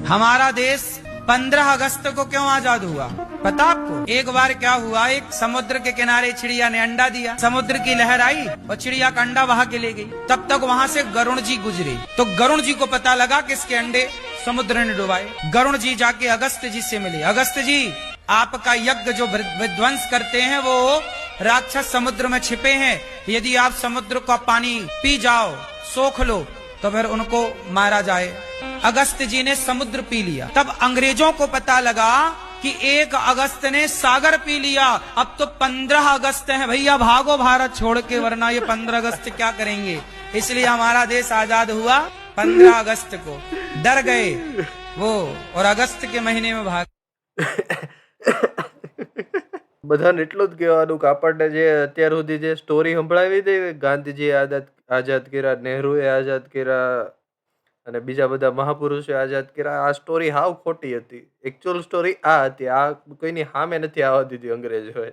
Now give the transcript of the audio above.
हमारा देश 15 अगस्त को क्यों आजाद हुआ पता आपको? एक बार क्या हुआ, एक समुद्र के किनारे चिड़िया ने अंडा दिया, समुद्र की लहर आई और चिड़िया का अंडा वहां के ले गई। तब तक वहां से गरुण जी गुजरे, तो गरुण जी को पता लगा किसके अंडे समुद्र ने डुबाए। गरुण जी जाके अगस्त जी से मिले। अगस्त जी, आपका यज्ञ जो विध्वंस करते हैं वो राक्षस समुद्र में छिपे हैं, यदि आप समुद्र का पानी पी जाओ, सोख लो, तो फिर उनको मारा जाए। अगस्त जी ने समुद्र पी लिया। तब अंग्रेजों को पता लगा कि 1 अगस्त ने सागर पी लिया, अब तो 15 अगस्त है भैया, भागो भारत छोड़ के, वरना ये 15 अगस्त क्या करेंगे। इसलिए हमारा देश आजाद हुआ 15 अगस्त को। डर गए वो और अगस्त के महीने में भाग। બધાને એટલું જ કહેવાનું કે આપણને જે અત્યાર સુધી જે સ્ટોરી સંભળાવી હતી, ગાંધીજીએ આઝાદ કર્યા, નહેરુએ આઝાદ કર્યા અને બીજા બધા મહાપુરુષે આઝાદ કર્યા, આ સ્ટોરી હાવ ખોટી હતી. એકચ્યુઅલ સ્ટોરી આ હતી. આ કોઈની સામે નથી આવવા દીધી અંગ્રેજોએ.